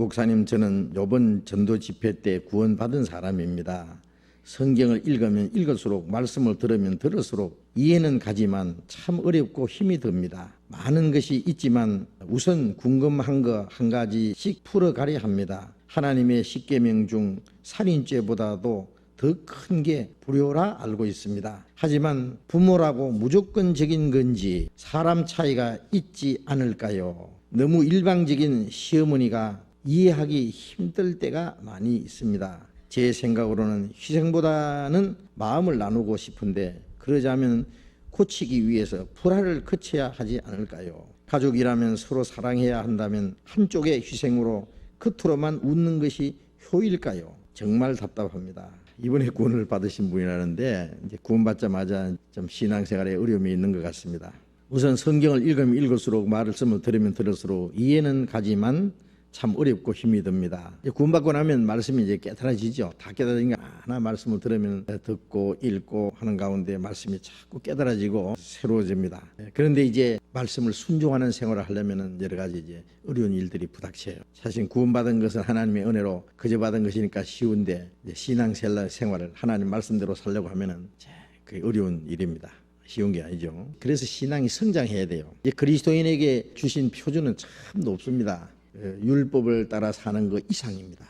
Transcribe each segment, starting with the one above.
목사님, 저는 이번 전도 집회 때 구원받은 사람입니다. 성경을 읽으면 읽을수록 말씀을 들으면 들을수록 이해는 가지만 참 어렵고 힘이 듭니다. 많은 것이 있지만 우선 궁금한 거 한 가지씩 풀어가려 합니다. 하나님의 십계명 중 살인죄보다도 더 큰 게 불효라 알고 있습니다. 하지만 부모라고 무조건적인 건지 사람 차이가 있지 않을까요? 너무 일방적인 시어머니가 이해하기 힘들 때가 많이 있습니다. 제 생각으로는 희생보다는 마음을 나누고 싶은데 그러자면 고치기 위해서 불화를 거쳐야 하지 않을까요? 가족이라면 서로 사랑해야 한다면 한쪽의 희생으로 겉으로만 웃는 것이 효일까요? 정말 답답합니다. 이번에 구원을 받으신 분이라는데 이제 구원받자마자 좀 신앙생활에 어려움이 있는 것 같습니다. 우선 성경을 읽으면 읽을수록 말씀을 들으면 들을수록 이해는 가지만 참 어렵고 힘이 듭니다. 구원받고 나면 말씀이 이제 깨달아지죠. 다 깨달아진 게 하나 말씀을 들으면 듣고 읽고 하는 가운데 말씀이 자꾸 깨달아지고 새로워집니다. 그런데 이제 말씀을 순종하는 생활을 하려면 여러 가지 이제 어려운 일들이 부닥쳐요. 사실 구원받은 것은 하나님의 은혜로 그저 받은 것이니까 쉬운데 신앙생활을 하나님 말씀대로 살려고 하면은 그게 어려운 일입니다. 쉬운 게 아니죠. 그래서 신앙이 성장해야 돼요. 그리스도인에게 주신 표준은 참 높습니다. 율법을 따라 사는 것 이상입니다.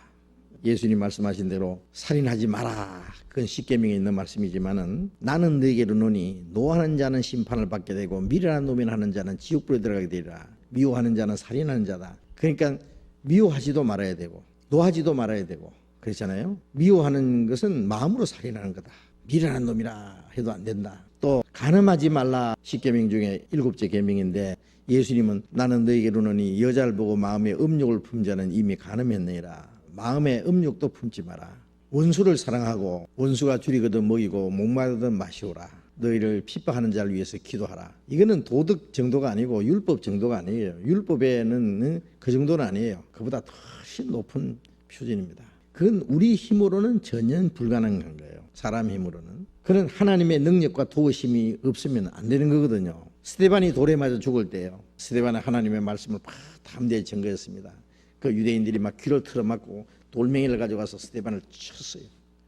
예수님 말씀하신 대로 살인하지 마라. 그건 십계명에 있는 말씀이지만은 나는 너에게로 노니 노하는 자는 심판을 받게 되고 미련한 놈이나 하는 자는 지옥불에 들어가게 되리라. 미워하는 자는 살인하는 자다. 그러니까 미워하지도 말아야 되고 노하지도 말아야 되고 그렇잖아요. 미워하는 것은 마음으로 살인하는 거다. 미련한 놈이라 해도 안 된다. 또 간음하지 말라. 십계명 중에 7째 계명인데 예수님은 나는 너에게로 노니 여자를 보고 마음에 음욕을 품은 자는 이미 간음했느니라. 마음에 음욕도 품지 마라. 원수를 사랑하고 원수가 줄이거든 먹이고 목마르든 마시오라. 너희를 핍박하는 자를 위해서 기도하라. 이거는 도덕 정도가 아니고 율법 정도가 아니에요. 율법에는 그 정도는 아니에요. 그보다 훨씬 높은 표준입니다. 그건 우리 힘으로는 전혀 불가능한 거예요. 사람 힘으로는. 그런 하나님의 능력과 도우심이 없으면 안 되는 거거든요. 스데반이 돌에 맞아 죽을 때요. 스데반은 하나님의 말씀을 담대히 증거했습니다. 그 유대인들이 막 귀를 틀어막고 돌멩이를 가져가서 스데반을 쳤어요.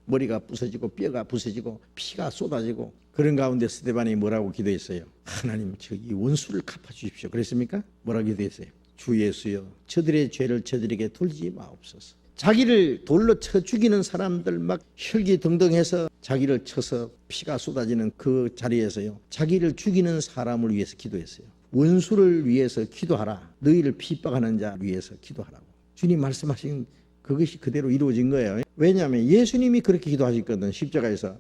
머리가 부서지고 뼈가 부서지고 피가 쏟아지고 그런 가운데 스데반이 뭐라고 기도했어요? 하나님 저기 원수를 갚아주십시오. 그랬습니까? 뭐라고 기도했어요? 주 예수여 저들의 죄를 저들에게 돌리지 마옵소서. 자기를 돌로 쳐 죽이는 사람들 막 혈기등등해서 자기를 쳐서 피가 쏟아지는 그 자리에서요. 자기를 죽이는 사람을 위해서 기도했어요. 원수를 위해서 기도하라. 너희를 핍박하는 자 위해서 기도하라고. 주님 말씀하신 그것이 그대로 이루어진 거예요. 왜냐하면 예수님이 그렇게 기도하셨거든. 십자가에서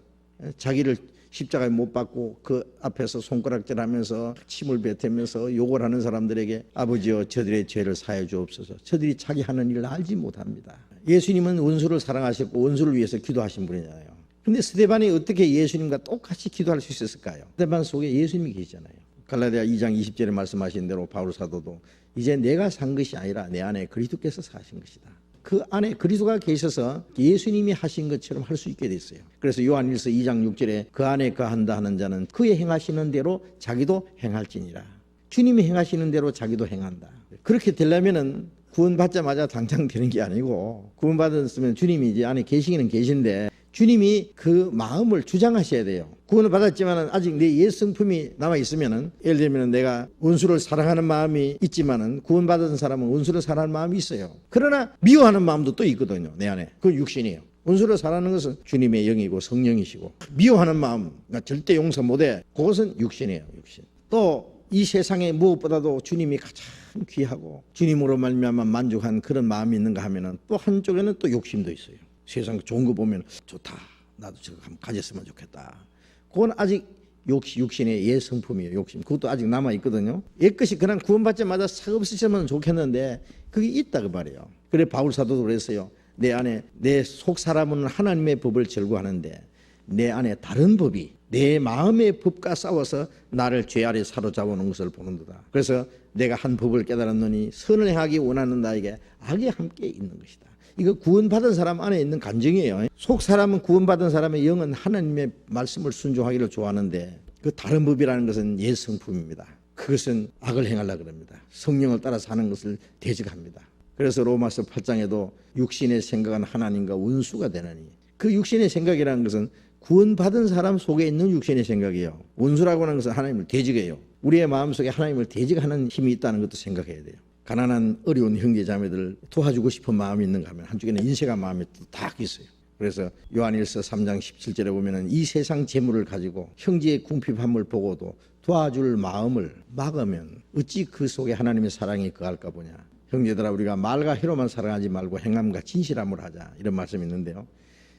자기를 십자가에 못 박고 그 앞에서 손가락질하면서 침을 뱉으면서 욕을 하는 사람들에게 아버지여 저들의 죄를 사하여 주옵소서. 저들이 자기 하는 일을 알지 못합니다. 예수님은 원수를 사랑하셨고 원수를 위해서 기도하신 분이잖아요. 그런데 스데반이 어떻게 예수님과 똑같이 기도할 수 있었을까요? 스데반 속에 예수님이 계시잖아요. 갈라디아 2장 20절에 말씀하신 대로 바울 사도도 이제 내가 산 것이 아니라 내 안에 그리스도께서 사신 것이다. 그 안에 그리스도가 계셔서 예수님이 하신 것처럼 할 수 있게 됐어요. 그래서 요한일서 2장 6절에 그 안에 거한다 하는 자는 그의 행하시는 대로 자기도 행할지니라. 주님이 행하시는 대로 자기도 행한다. 그렇게 되려면은 구원받자마자 당장 되는 게 아니고 구원받았으면 주님이 이제 안에 계시기는 계신데 주님이 그 마음을 주장하셔야 돼요. 구원을 받았지만 아직 내 옛 성품이 남아 있으면은 예를 들면 내가 원수를 사랑하는 마음이 있지만은 구원받은 사람은 원수를 사랑하는 마음이 있어요. 그러나 미워하는 마음도 또 있거든요. 내 안에. 그건 육신이에요. 원수를 사랑하는 것은 주님의 영이고 성령이시고 미워하는 마음, 그러니까 절대 용서 못해. 그것은 육신이에요. 육신. 또 이 세상에 무엇보다도 주님이 가장 귀하고 주님으로 말미암아 만족한 그런 마음이 있는가 하면은 또 한쪽에는 또 욕심도 있어요. 세상 좋은 거 보면 좋다. 나도 저거 한번 가졌으면 좋겠다. 그건 아직 육신의 옛 성품이에요. 욕심. 그것도 아직 남아 있거든요. 옛 것이 그냥 구원받자마자 싹 없으시면 좋겠는데 그게 있다 그 말이에요. 그래 바울 사도도 그랬어요. 내 안에 내 속 사람은 하나님의 법을 절구하는데 내 안에 다른 법이 내 마음의 법과 싸워서 나를 죄 아래 사로잡아 놓은 것을 보는도다. 그래서 내가 한 법을 깨달았노니 선을 행하기 원하는 나에게 악이 함께 있는 것이다. 이거 구원받은 사람 안에 있는 감정이에요. 속 사람은 구원받은 사람의 영은 하나님의 말씀을 순종하기를 좋아하는데 그 다른 법이라는 것은 옛 성품입니다. 그것은 악을 행하려고 합니다. 성령을 따라 사는 것을 대적합니다. 그래서 로마서 8장에도 육신의 생각은 하나님과 원수가 되느니, 그 육신의 생각이라는 것은 구원받은 사람 속에 있는 육신의 생각이에요. 원수라고 하는 것은 하나님을 대적해요. 우리의 마음속에 하나님을 대적하는 힘이 있다는 것도 생각해야 돼요. 가난한 어려운 형제 자매들 도와주고 싶은 마음이 있는가 하면 한쪽에는 인색한 마음이 딱 있어요. 그래서 요한일서 3장 17절에 보면은 이 세상 재물을 가지고 형제의 궁핍함을 보고도 도와줄 마음을 막으면 어찌 그 속에 하나님의 사랑이 거할까 보냐. 형제들아, 우리가 말과 혀로만 사랑하지 말고 행함과 진실함을 하자, 이런 말씀이 있는데요.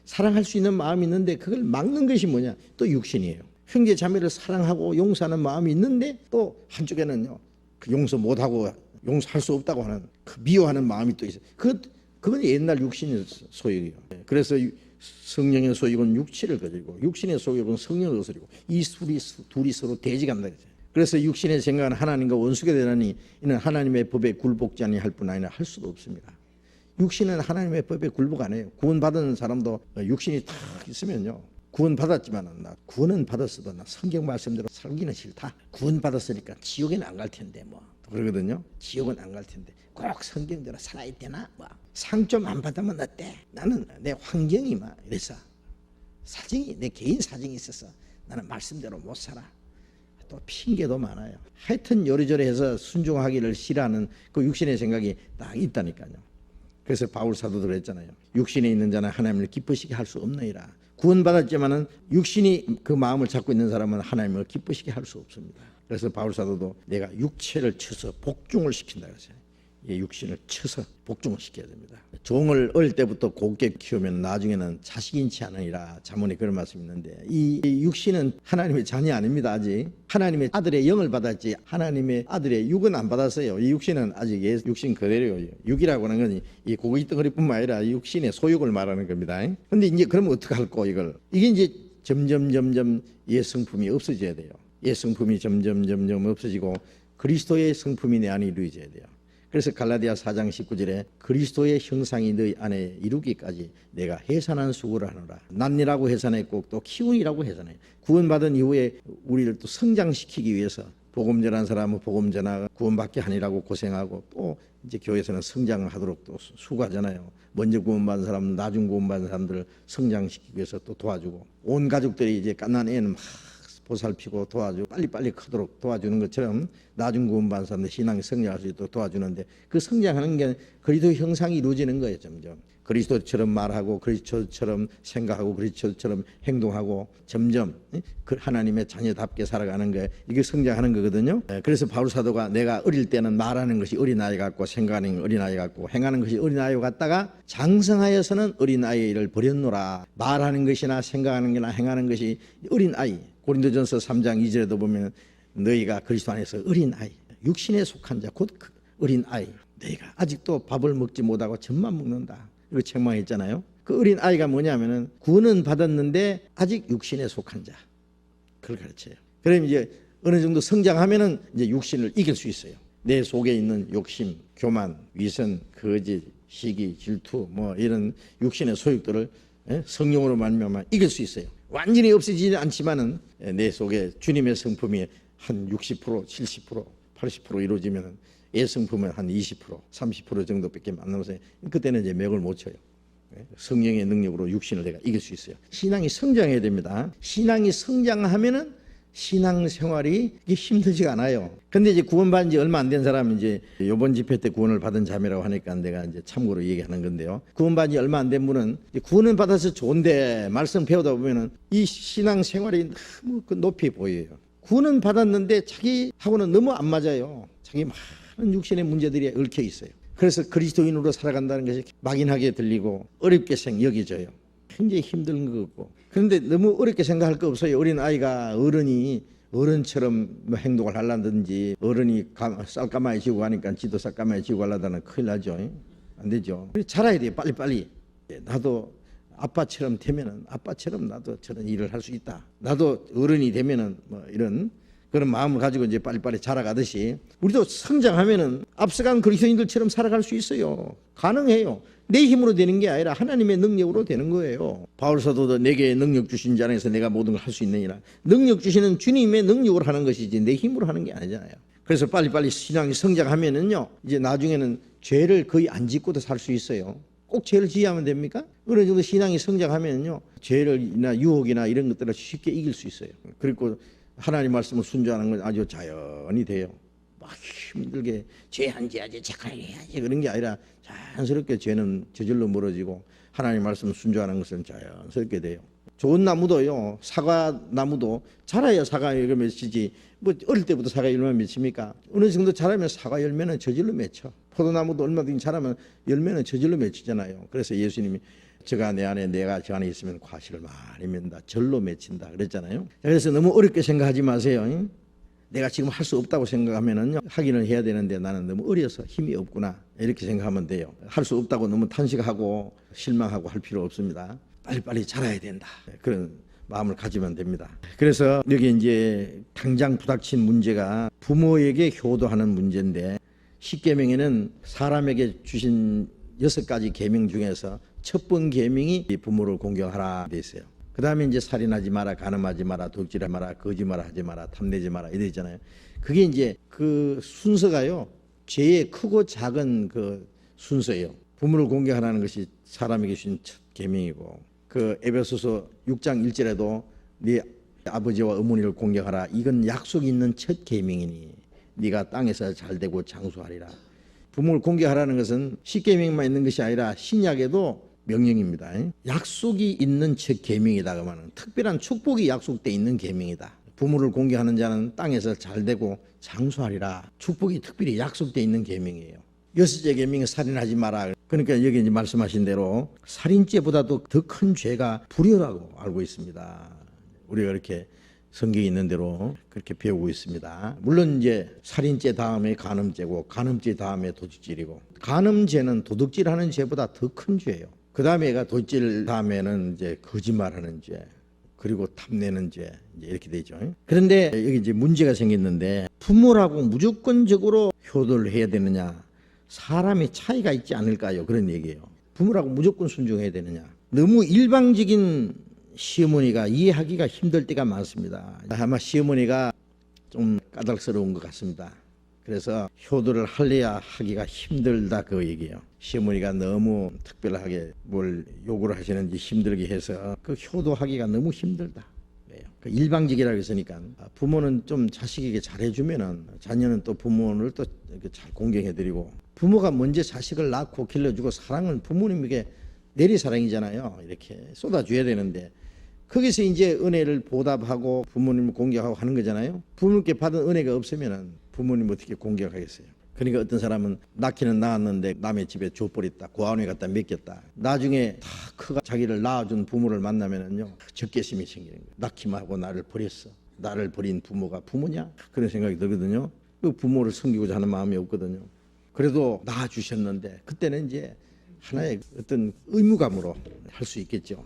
사랑할 수 있는 마음이 있는데 그걸 막는 것이 뭐냐? 또 육신이에요. 형제 자매를 사랑하고 용서하는 마음이 있는데 또 한쪽에는요, 그 용서 못하고 용서할 수 없다고 하는 그 미워하는 마음이 또 있어요. 그건 옛날 육신의 소욕이에요. 그래서 성령의 소욕은 육체를 거스리고 육신의 소욕은 성령을 거스리고 이 둘이 서로 대직한다. 그래서 육신의 생각은 하나님과 원수가 되나니 이는 하나님의 법에 굴복지 아니할 뿐 아니라 할 수도 없습니다. 육신은 하나님의 법에 굴복 안 해요. 구원받은 사람도 육신이 딱 있으면요, 구원받았지만 나 구원은 받았어도 나 성경 말씀대로 살기는 싫다. 구원받았으니까 지옥에는 안 갈 텐데 뭐 그러거든요. 지옥은 안 갈 텐데 꼭 성경대로 살아야 되나? 뭐 상 좀 안 받으면 어때? 나는 내 환경이 막 이래서 사정이, 내 개인 사정이 있어서 나는 말씀대로 못 살아. 또 핑계도 많아요. 하여튼 요리조리 해서 순종하기를 싫어하는 그 육신의 생각이 딱 있다니까요. 그래서 바울 사도도 그랬잖아요. 육신에 있는 자는 하나님을 기쁘시게 할 수 없느니라. 구원받았지만은 육신이 그 마음을 잡고 있는 사람은 하나님을 기쁘시게 할 수 없습니다. 그래서 바울 사도도 내가 육체를 쳐서 복종을 시킨다 그랬어요. 육신을 쳐서 복종을 시켜야 됩니다. 종을 어릴 때부터 곱게 키우면 나중에는 자식인치 않으리라. 자문에 그런 말씀이 있는데, 이 육신은 하나님의 자녀 아닙니다. 아직 하나님의 아들의 영을 받았지 하나님의 아들의 육은 안 받았어요. 이 육신은 아직 육신 그대로예요. 육이라고 하는 건 이 고기 덩어리뿐만 아니라 육신의 소욕을 말하는 겁니다. 근데 이제 그러면 어떡할꼬 이걸? 이게 이제 점점 옛 성품이 없어져야 돼요. 옛 성품이 점점 없어지고 그리스도의 성품이 내 안에 이루어져야 돼요. 그래서 갈라디아 4장 19절에 그리스도의 형상이 너희 안에 이루기까지 내가 해산한 수고를 하노라. 난이라고 해산했고 또 키운이라고 해산해요. 구원받은 이후에 우리를 또 성장시키기 위해서 복음 전한 사람은 복음 전하고 구원받게 하니라고 고생하고 또 이제 교회에서는 성장하도록 또 수고하잖아요. 먼저 구원받은 사람은 나중 구원받은 사람들을 성장시키기 위해서 또 도와주고, 온 가족들이 이제 갓난 애는 막 보살피고 도와주고 빨리빨리 크도록 도와주는 것처럼 나중 구원받은 사람들 신앙이 성장할 수 있도록 도와주는데, 그 성장하는 게 그리스도 형상이 이루어지는 거예요. 점점 그리스도처럼 말하고 그리스도처럼 생각하고 그리스도처럼 행동하고 점점 그 하나님의 자녀답게 살아가는 게 이게 성장하는 거거든요. 그래서 바울 사도가 내가 어릴 때는 말하는 것이 어린아이 같고 생각하는 것이 어린아이 같고 행하는 것이 어린아이 같다가 장성하여서는 어린아이를 버렸노라. 말하는 것이나 생각하는 것이나 행하는 것이 어린아이. 고린도전서 3장 2절에도 보면 너희가 그리스도 안에서 어린아이, 육신에 속한 자 곧 어린아이, 너희가 아직도 밥을 먹지 못하고 젖만 먹는다. 이거 책망했잖아요. 그 어린아이가 뭐냐면은 구원은 받았는데 아직 육신에 속한 자, 그걸 가르쳐요. 그럼 이제 어느 정도 성장하면은 이제 육신을 이길 수 있어요. 내 속에 있는 욕심, 교만, 위선, 거짓, 시기, 질투 뭐 이런 육신의 소욕들을 성령으로 말미암아 이길 수 있어요. 완전히 없어지지 않지만은 내 속에 주님의 성품이 한 60%, 70%, 80% 이루어지면은 애 성품은 한 20%, 30% 정도밖에 안 남아서 그때는 이제 맥을 못 쳐요. 성령의 능력으로 육신을 내가 이길 수 있어요. 신앙이 성장해야 됩니다. 신앙이 성장하면은 신앙 생활이 힘들지가 않아요. 근데 이제 구원받은 지 얼마 안 된 사람은 이제 이번 집회 때 구원을 받은 자매라고 하니까 내가 이제 참고로 얘기하는 건데요. 구원받은 지 얼마 안 된 분은 구원은 받아서 좋은데 말씀 배우다 보면은 이 신앙 생활이 너무 높이 보여요. 구원은 받았는데 자기하고는 너무 안 맞아요. 자기 많은 육신의 문제들이 얽혀 있어요. 그래서 그리스도인으로 살아간다는 것이 막연하게 들리고 어렵게 여겨져요. 굉장히 힘든 것 같고. 그런데 너무 어렵게 생각할 거 없어요. 어린 아이가 어른처럼 뭐 행동을 하려든지 어른이 쌀가마에 지고 가니까 지도 쌀가마에 지고 가려다는 큰일 나죠. 안 되죠. 자라야 돼요. 빨리빨리. 나도 아빠처럼 되면은 아빠처럼 나도 저런 일을 할 수 있다. 나도 어른이 되면은 뭐 이런 그런 마음을 가지고 이제 빨리빨리 자라가듯이 우리도 성장하면은 앞서간 그리스도인들처럼 살아갈 수 있어요. 가능해요. 내 힘으로 되는 게 아니라 하나님의 능력으로 되는 거예요. 바울 사도도 내게 능력 주신 자 안에서 내가 모든 걸 할 수 있느니라. 능력 주시는 주님의 능력으로 하는 것이지 내 힘으로 하는 게 아니잖아요. 그래서 빨리빨리 신앙이 성장하면은요, 이제 나중에는 죄를 거의 안 짓고도 살 수 있어요. 꼭 죄를 지으면 됩니까? 어느 정도 신앙이 성장하면요, 죄를이나 유혹이나 이런 것들을 쉽게 이길 수 있어요. 그리고 하나님 말씀을 순종하는 건 아주 자연히 돼요. 막 힘들게 죄 안 지어야지, 착한 일 해야지 그런 게 아니라 자연스럽게 죄는 저절로 멀어지고 하나님 말씀을 순종하는 것은 자연스럽게 돼요. 좋은 나무도요, 사과 나무도 자라야 사과 열매 맺히지, 뭐 어릴 때부터 사과 열매 맺힙니까? 어느 정도 자라면 사과 열매는 저절로 맺혀. 포도나무도 얼마든지 자라면 열매는 저절로 맺히잖아요. 그래서 예수님이 저가 내 안에 내가 저 안에 있으면 과실을 많이 맺는다, 절로 맺힌다 그랬잖아요. 그래서 너무 어렵게 생각하지 마세요. 내가 지금 할 수 없다고 생각하면은요, 하기는 해야 되는데 나는 너무 어려서 힘이 없구나 이렇게 생각하면 돼요. 할 수 없다고 너무 탄식하고 실망하고 할 필요 없습니다. 빨리빨리 자라야 된다, 그런 마음을 가지면 됩니다. 그래서 여기 이제 당장 부닥친 문제가 부모에게 효도하는 문제인데, 십계명에는 사람에게 주신 6가지 계명 중에서 첫 번 계명이 부모를 공경하라 돼 있어요. 그 다음에 이제 살인하지 마라, 간음하지 마라, 독질하지 마라, 거짓말 하지 마라, 탐내지 마라 이래 있잖아요. 그게 이제 그 순서가요, 죄의 크고 작은 그 순서예요. 부모를 공경하라는 것이 사람에게 주신 첫 계명이고, 그 에베소서 6장 1절에도 네 아버지와 어머니를 공경하라, 이건 약속이 있는 첫 계명이니 네가 땅에서 잘되고 장수하리라. 부모를 공경하라는 것은 십계명만 있는 것이 아니라 신약에도 명령입니다. 약속이 있는 첫 계명이다. 그러면 특별한 축복이 약속돼 있는 계명이다. 부모를 공경하는 자는 땅에서 잘되고 장수하리라. 축복이 특별히 약속돼 있는 계명이에요. 6째 계명은 살인하지 마라. 그러니까 여기 이제 말씀하신 대로 살인죄보다도 더 큰 죄가 불효라고 알고 있습니다. 우리가 이렇게 성경에 있는 대로 그렇게 배우고 있습니다. 물론 이제 살인죄 다음에 간음죄고, 간음죄 다음에 도둑질이고, 간음죄는 도둑질하는 죄보다 더 큰 죄예요. 그 다음에가 도둑질 다음에는 이제 거짓말하는 죄, 그리고 탐내는 죄, 이제 이렇게 되죠. 그런데 여기 이제 문제가 생겼는데, 부모라고 무조건적으로 효도를 해야 되느냐? 사람의 차이가 있지 않을까요? 그런 얘기예요. 부모라고 무조건 순종해야 되느냐? 너무 일방적인 시어머니가 이해하기가 힘들 때가 많습니다. 아마 시어머니가 좀 까닭스러운 것 같습니다. 그래서 효도를 할래야 하기가 힘들다 그 얘기예요. 시어머니가 너무 특별하게 뭘 요구를 하시는지 힘들게 해서 그 효도하기가 너무 힘들다. 그 일방적이라고 했으니까 부모는 좀 자식에게 잘해주면은 자녀는 또 부모를 또 잘 공경해드리고, 부모가 먼저 자식을 낳고 길러주고 사랑은 부모님에게 내리사랑이잖아요. 이렇게 쏟아줘야 되는데, 거기서 이제 은혜를 보답하고 부모님을 공격하고 하는 거잖아요. 부모님께 받은 은혜가 없으면 부모님 어떻게 공격하겠어요? 그러니까 어떤 사람은 낳기는 낳았는데 남의 집에 줘버렸다, 고아원에 갖다 맡겼다. 나중에 다 커가 자기를 낳아준 부모를 만나면은요, 적개심이 생기는 거예요. 낳기만 하고 나를 버렸어. 나를 버린 부모가 부모냐? 그런 생각이 들거든요. 그 부모를 섬기고자 하는 마음이 없거든요. 그래도 낳아주셨는데 그때는 이제 하나의 어떤 의무감으로 할 수 있겠죠.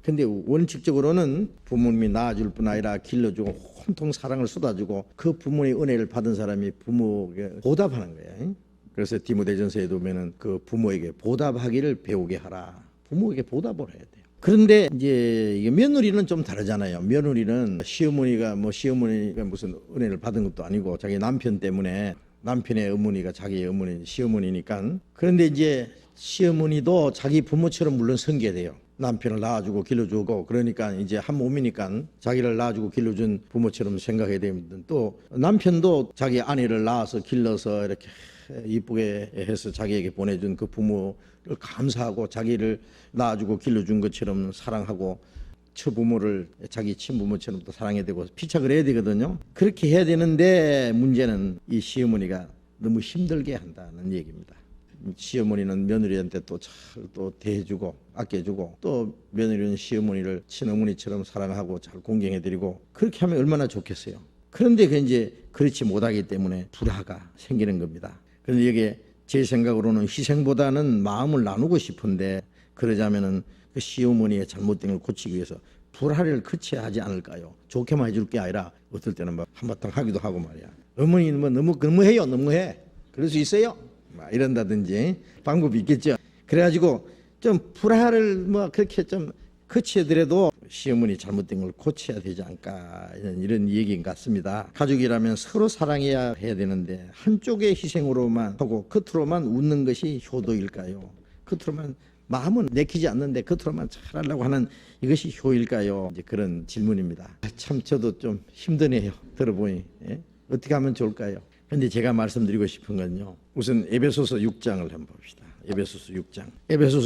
근데 원칙적으로는 부모님이 낳아줄 뿐 아니라 길러주고 온통 사랑을 쏟아주고 그 부모의 은혜를 받은 사람이 부모에게 보답하는 거예요. 그래서 디모데전서에 보면은 그 부모에게 보답하기를 배우게 하라. 부모에게 보답을 해야 돼요. 그런데 이제 이게 며느리는 좀 다르잖아요. 며느리는 시어머니가 무슨 은혜를 받은 것도 아니고 자기 남편 때문에, 남편의 어머니가 자기의 어머니, 시어머니니까. 그런데 이제 시어머니도 자기 부모처럼 물론 섬겨야 돼요. 남편을 낳아주고 길러주고, 그러니까 이제 한 몸이니까 자기를 낳아주고 길러준 부모처럼 생각해야 됩니다. 또 남편도 자기 아내를 낳아서 길러서 이렇게 이쁘게 해서 자기에게 보내준 그 부모를 감사하고 자기를 낳아주고 길러준 것처럼 사랑하고, 처부모를 자기 친부모처럼 또 사랑해야 되고 피착을 해야 되거든요. 그렇게 해야 되는데 문제는 이 시어머니가 너무 힘들게 한다는 얘기입니다. 시어머니는 며느리한테 또 잘 또 대해주고 아껴주고, 또 며느리는 시어머니를 친어머니처럼 사랑하고 잘 공경해드리고, 그렇게 하면 얼마나 좋겠어요. 그런데 그 이제 그렇지 못하기 때문에 불화가 생기는 겁니다. 그런데 이게 제 생각으로는 희생보다는 마음을 나누고 싶은데, 그러자면은 그 시어머니의 잘못된 걸 고치기 위해서 불화를 거쳐야 하지 않을까요? 좋게만 해줄 게 아니라 어떨 때는 막 한바탕 하기도 하고 말이야. 어머니는 뭐 너무해요. 너무해. 그럴 수 있어요. 막 이런다든지 방법이 있겠죠. 그래가지고 좀 불화를 뭐 그렇게 좀 거치더라도 시어머니 잘못된 걸 고쳐야 되지 않을까 이런 얘기인 것 같습니다. 가족이라면 서로 사랑해야 해야 되는데 한쪽의 희생으로만 하고 겉으로만 웃는 것이 효도일까요? 겉으로만 마음은 내키지 않는데 겉으로만 잘하려고 하는 이것이 효일까요? 이제 그런 질문입니다. 참 저도 좀 힘드네요. 들어보니 어떻게 하면 좋을까요? 그런데 제가 말씀드리고 싶은 건요. 우선 에베소서 6장을 한번 봅시다. 에베소서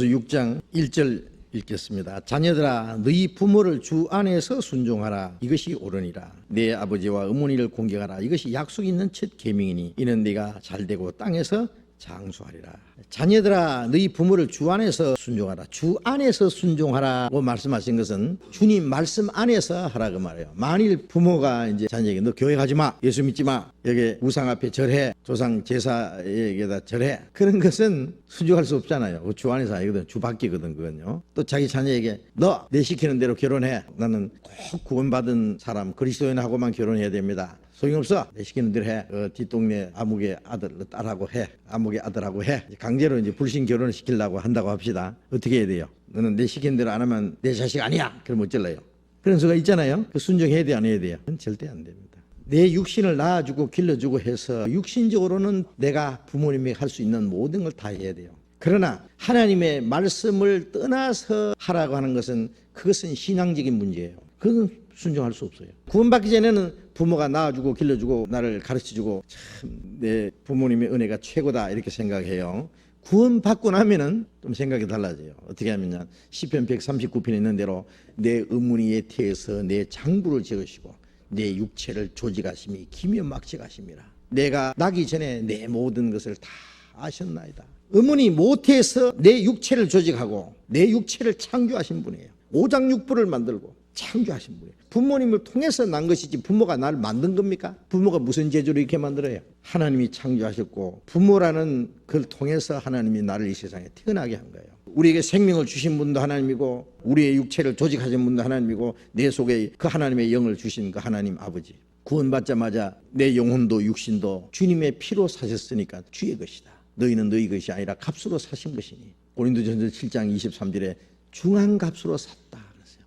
6장 1절 읽겠습니다. 자녀들아 너희 부모를 주 안에서 순종하라. 이것이 옳으니라. 내 아버지와 어머니를 공경하라. 이것이 약속 있는 첫 계명이니 이는 네가 잘되고 땅에서 장수하리라. 자녀들아 너희 부모를 주 안에서 순종하라. 주 안에서 순종하라고 말씀하신 것은 주님 말씀 안에서 하라고 말해요. 만일 부모가 이제 자녀에게 너 교회 가지 마, 예수 믿지 마, 여기 우상 앞에 절해, 조상 제사에게다 절해, 그런 것은 순종할 수 없잖아요. 주 안에서 아니거든, 주 밖이거든 그건요. 또 자기 자녀에게 너 내 시키는 대로 결혼해, 나는 꼭 구원받은 사람 그리스도인하고만 결혼해야 됩니다. 소용없어. 내 시키는 대로 해. 뒷동네 아무개 아들 딸하고 해. 아무개 아들하고 해. 강제로 이제 불신 결혼을 시키려고 한다고 합시다. 어떻게 해야 돼요? 너는 내 시키는 대로 안 하면 내 자식 아니야. 그러면 어쩔래요? 그런 수가 있잖아요. 그 순종해야 돼, 안 해야 돼요? 그건 절대 안 됩니다. 내 육신을 낳아주고 길러주고 해서 육신적으로는 내가 부모님이 할 수 있는 모든 걸 다 해야 돼요. 그러나 하나님의 말씀을 떠나서 하라고 하는 것은 그것은 신앙적인 문제예요. 그건 순종할 수 없어요. 구원받기 전에는 부모가 낳아주고 길러주고 나를 가르쳐주고 참 내 부모님의 은혜가 최고다 이렇게 생각해요. 구원받고 나면은 좀 생각이 달라져요. 어떻게 하면요, 시편 139편에 있는 대로 내 어머니의 태에서 내 장부를 지으시고 내 육체를 조직하심이 기며 막직하심이라. 내가 나기 전에 내 모든 것을 다 아셨나이다. 어머니 모태에서 내 육체를 조직하고 내 육체를 창조하신 분이에요. 오장육부를 만들고 창조하신 분이에요. 부모님을 통해서 난 것이지 부모가 나를 만든 겁니까? 부모가 무슨 재주로 이렇게 만들어요? 하나님이 창조하셨고 부모라는 그걸 통해서 하나님이 나를 이 세상에 태어나게 한 거예요. 우리에게 생명을 주신 분도 하나님이고 우리의 육체를 조직하신 분도 하나님이고 내 속에 그 하나님의 영을 주신 그 하나님 아버지. 구원받자마자 내 영혼도 육신도 주님의 피로 사셨으니까 주의 것이다. 너희는 너희 것이 아니라 값으로 사신 것이니. 고린도전서 7장 23절에 중한 값으로 샀다 그랬어요.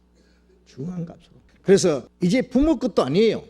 중한 값으로. 그래서 이제 부모 것도 아니에요.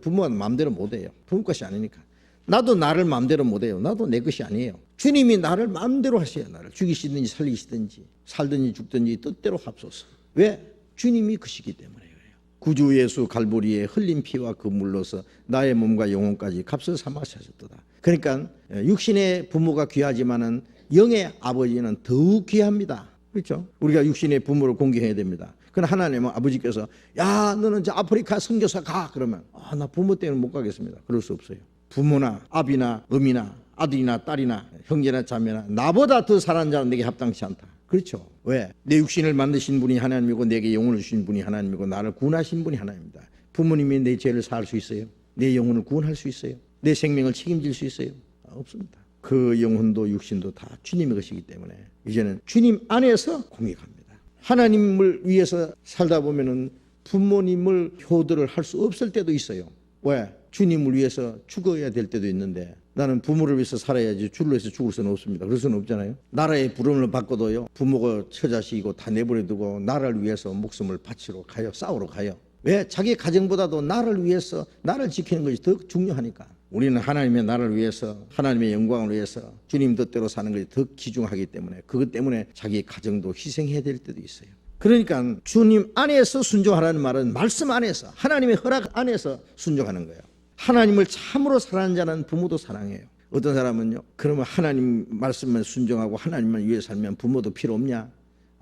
부모가 마음대로 못해요. 부모 것이 아니니까. 나도 나를 마음대로 못해요. 나도 내 것이 아니에요. 주님이 나를 마음대로 하셔요. 나를 죽이시든지 살리시든지 살든지 죽든지 뜻대로 합소서. 왜? 주님이 그시기 때문에 그래요. 구주 예수 갈보리에 흘린 피와 그 물로서 나의 몸과 영혼까지 값을 삼아 사셨도다. 그러니까 육신의 부모가 귀하지만은 영의 아버지는 더욱 귀합니다. 그렇죠? 우리가 육신의 부모를 공경해야 됩니다. 그러나 하나님은 아버지께서 야 너는 저 아프리카 선교사 가 그러면 나 부모 때문에 못 가겠습니다. 그럴 수 없어요. 부모나 아비나 어미나 아들이나 딸이나 형제나 자매나 나보다 더 사랑하는 자는 내게 합당치 않다. 그렇죠? 왜? 내 육신을 만드신 분이 하나님이고 내게 영혼을 주신 분이 하나님이고 나를 구원하신 분이 하나님입니다. 부모님이 내 죄를 사할 수 있어요? 내 영혼을 구원할 수 있어요? 내 생명을 책임질 수 있어요? 없습니다. 그 영혼도 육신도 다 주님의 것이기 때문에 이제는 주님 안에서 공격합니다. 하나님을 위해서 살다 보면은 부모님을 효도를 할 수 없을 때도 있어요. 왜? 주님을 위해서 죽어야 될 때도 있는데 나는 부모를 위해서 살아야지 주를 위해서 죽을 수는 없습니다. 그럴 수는 없잖아요. 나라의 부름을 받고도요. 부모가 처자식이고 다 내버려두고 나라를 위해서 목숨을 바치러 가요. 싸우러 가요. 왜? 자기 가정보다도 나를 위해서 나를 지키는 것이 더 중요하니까. 우리는 하나님의 나라를 위해서 하나님의 영광을 위해서 주님 뜻대로 사는 것이 더 귀중하기 때문에 그것 때문에 자기 가정도 희생해야 될 때도 있어요. 그러니까 주님 안에서 순종하라는 말은 말씀 안에서 하나님의 허락 안에서 순종하는 거예요. 하나님을 참으로 사랑하는 자는 부모도 사랑해요. 어떤 사람은요, 그러면 하나님 말씀만 순종하고 하나님만 위해 살면 부모도 필요 없냐?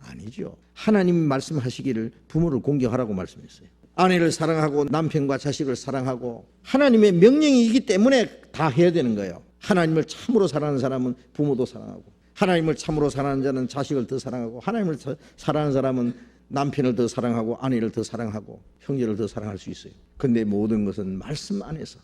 아니죠. 하나님 말씀하시기를 부모를 공경하라고 말씀했어요. 아내를 사랑하고 남편과 자식을 사랑하고 하나님의 명령이기 때문에 다 해야 되는 거예요. 하나님을 참으로 사랑하는 사람은 부모도 사랑하고 하나님을 참으로 사랑하는 자는 자식을 더 사랑하고 하나님을 사랑하는 사람은 남편을 더 사랑하고 아내를 더 사랑하고 형제를 더 사랑할 수 있어요. 그런데 모든 것은 말씀 안에서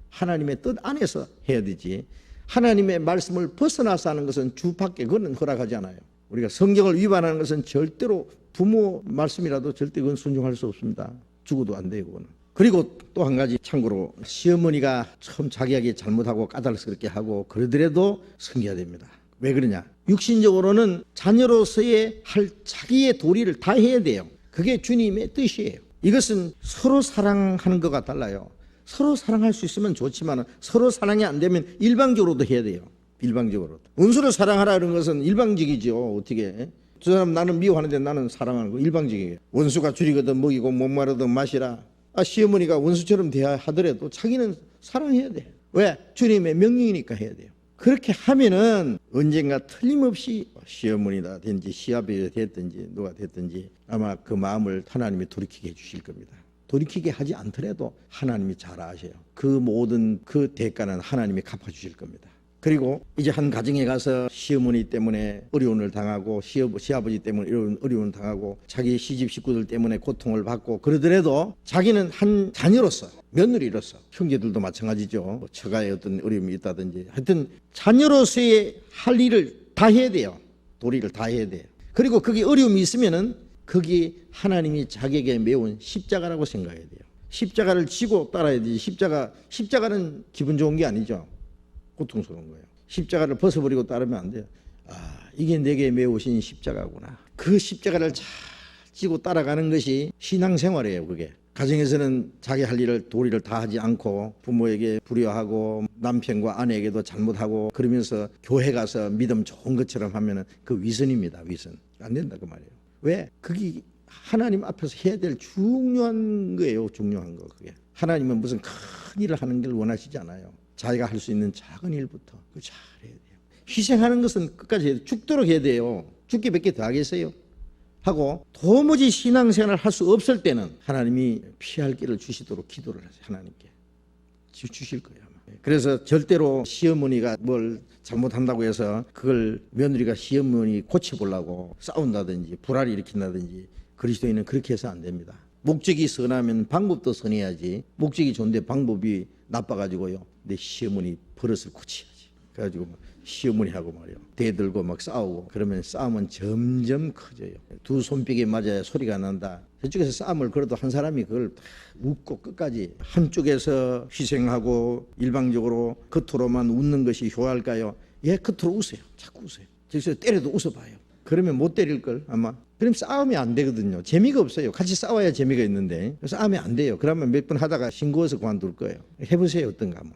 하나님의 뜻 안에서 해야 되지 하나님의 말씀을 벗어나서 하는 것은 주 밖에 그건 허락하지 않아요. 우리가 성경을 위반하는 것은 절대로 부모 말씀이라도 절대 그건 순종할 수 없습니다. 죽어도 안 돼요, 그거는. 그리고 또 한 가지 참고로 시어머니가 처음 자기에게 잘못하고 까다롭게 하고 그러더라도 섬겨야 됩니다. 왜 그러냐? 육신적으로는 자녀로서의 할 자기의 도리를 다 해야 돼요. 그게 주님의 뜻이에요. 이것은 서로 사랑하는 것과 달라요. 서로 사랑할 수 있으면 좋지만 서로 사랑이 안 되면 일방적으로도 해야 돼요. 일방적으로. 원수를 사랑하라 그런 것은 일방적이죠. 어떻게? 저 사람 나는 미워하는데 나는 사랑하는 거 일방적이에요. 원수가 줄이거든 먹이고 목마르든 마시라. 시어머니가 원수처럼 대하더라도 자기는 사랑해야 돼. 왜? 주님의 명령이니까 해야 돼요. 그렇게 하면은 언젠가 틀림없이 시어머니다든지 시아버지가 됐든지 누가 됐든지 아마 그 마음을 하나님이 돌이키게 해주실 겁니다. 돌이키게 하지 않더라도 하나님이 잘 아셔요. 그 모든 그 대가는 하나님이 갚아주실 겁니다. 그리고 이제 한 가정에 가서 시어머니 때문에 어려움을 당하고 시아버지 때문에 어려움을 당하고 자기 시집 식구들 때문에 고통을 받고 그러더라도 자기는 한 자녀로서 며느리로서 형제들도 마찬가지죠. 뭐 처가에 어떤 어려움이 있다든지 하여튼 자녀로서의 할 일을 다 해야 돼요. 도리를 다 해야 돼요. 그리고 거기 어려움이 있으면은 거기 하나님이 자기에게 메운 십자가라고 생각해야 돼요. 십자가를 지고 따라야 되지. 십자가는 기분 좋은 게 아니죠. 고통스러운 거예요. 십자가를 벗어버리고 따르면 안 돼요. 이게 내게 메우신 십자가구나. 그 십자가를 잘 지고 따라가는 것이 신앙생활이에요. 그게 가정에서는 자기 할 일을 도리를 다 하지 않고 부모에게 불효하고 남편과 아내에게도 잘못하고 그러면서 교회 가서 믿음 좋은 것처럼 하면은 그 위선입니다. 위선. 안 된다 그 말이에요. 왜? 그게 하나님 앞에서 해야 될 중요한 거예요. 중요한 거. 그게 하나님은 무슨 큰 일을 하는 걸 원하시지 않아요. 자기가 할 수 있는 작은 일부터 그거 잘 해야 돼요. 희생하는 것은 끝까지 해야 돼요. 죽도록 해야 돼요. 죽기 몇 개 더 하겠어요? 하고 도무지 신앙생활을 할 수 없을 때는 하나님이 피할 길을 주시도록 기도를 하세요. 하나님께 주실 거예요. 아마. 그래서 절대로 시어머니가 뭘 잘못한다고 해서 그걸 며느리가 시어머니 고쳐보려고 싸운다든지 불화를 일으킨다든지 그리스도인은 그렇게 해서 안 됩니다. 목적이 선하면 방법도 선해야지. 목적이 좋은데 방법이 나빠가지고요 내 시어머니 버릇을 고쳐야지. 그래가지고 막 시어머니하고 말이요 대들고 막 싸우고 그러면 싸움은 점점 커져요. 두 손뼉에 맞아야 소리가 난다. 저쪽에서 싸움을 걸어도 한 사람이 그걸 웃고 끝까지 한쪽에서 희생하고 일방적으로 겉으로만 웃는 것이 효할까요? 예, 겉으로 웃어요. 자꾸 웃어요. 저기서 때려도 웃어봐요. 그러면 못 때릴 걸 아마. 그럼 싸움이 안 되거든요. 재미가 없어요. 같이 싸워야 재미가 있는데 싸움이 안 돼요. 그러면 몇 번 하다가 싱거워서 그만둘 거예요. 해보세요. 어떤가 한번.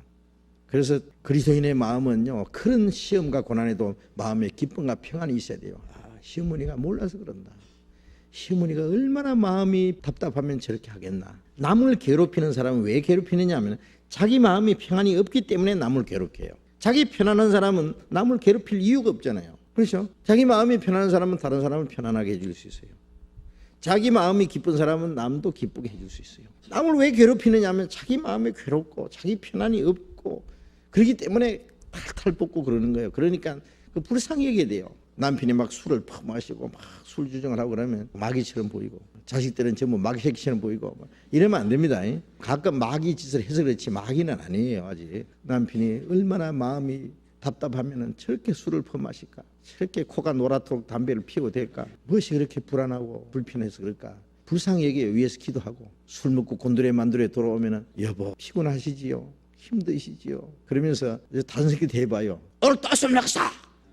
그래서 그리스도인의 마음은요 그런 시험과 고난에도 마음에 기쁨과 평안이 있어야 돼요. 시어머니가 몰라서 그런다. 시어머니가 얼마나 마음이 답답하면 저렇게 하겠나. 남을 괴롭히는 사람은 왜 괴롭히느냐 하면 자기 마음이 평안이 없기 때문에 남을 괴롭혀요. 자기 편안한 사람은 남을 괴롭힐 이유가 없잖아요. 그렇죠? 자기 마음이 편안한 사람은 다른 사람을 편안하게 해줄 수 있어요. 자기 마음이 기쁜 사람은 남도 기쁘게 해줄 수 있어요. 남을 왜 괴롭히느냐 하면 자기 마음이 괴롭고 자기 편안이 없고 그렇기 때문에 탈탈 뽑고 그러는 거예요. 그러니까 그 불쌍히 여겨야 돼요. 남편이 막 술을 퍼마시고 막 술 주정을 하고 그러면 마귀처럼 보이고 자식들은 전부 마귀 새끼처럼 보이고 이러면 안 됩니다. 가끔 마귀 짓을 해서 그렇지 마귀는 아니에요. 아직 남편이 얼마나 마음이 답답하면은 저렇게 술을 퍼마실까? 저렇게 코가 노랗도록 담배를 피우고 될까? 무엇이 그렇게 불안하고 불편해서 그럴까? 불쌍히 여겨요. 위에서 기도하고 술 먹고 곤드레 만두레 돌아오면은 여보 피곤하시지요? 힘드시지요? 그러면서 단순히 대봐요. 오늘 또 술 먹었어!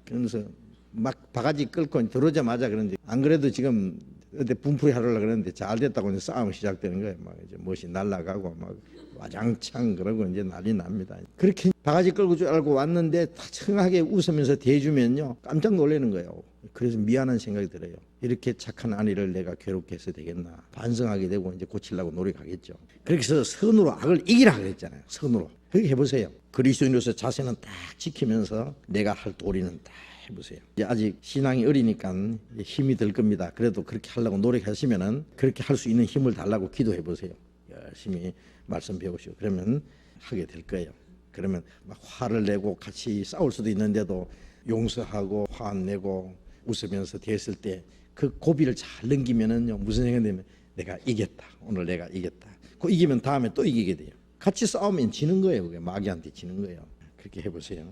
그러면서 막 바가지 끌고 들어오자마자 그런데 안 그래도 지금 어디 분풀이 하려고 그러는데 잘 됐다고 이제 싸움이 시작되는 거예요. 막 이제 멋이 날아가고 막 와장창 그러고 이제 난리 납니다. 그렇게 바가지 끌고 줄 알고 왔는데 다청하게 웃으면서 대주면요 깜짝 놀라는 거예요. 그래서 미안한 생각이 들어요. 이렇게 착한 아내를 내가 괴롭게 해서 되겠나 반성하게 되고 이제 고치려고 노력하겠죠. 그렇게 해서 선으로 악을 이기라 그랬잖아요. 선으로 그렇게 해보세요. 그리스도인으로서 자세는 딱 지키면서 내가 할 도리는 딱 해보세요. 이제 아직 신앙이 어리니까 힘이 들 겁니다. 그래도 그렇게 하려고 노력하시면은 그렇게 할 수 있는 힘을 달라고 기도해 보세요. 열심히 말씀 배우시고 그러면 하게 될 거예요. 그러면 막 화를 내고 같이 싸울 수도 있는데도 용서하고 화 안 내고 웃으면서 됐을 때 그 고비를 잘 넘기면은요 무슨 생각이 되면 내가 이겼다. 오늘 내가 이겼다. 그 이기면 다음에 또 이기게 돼요. 같이 싸우면 지는 거예요. 그게 마귀한테 지는 거예요. 그렇게 해보세요.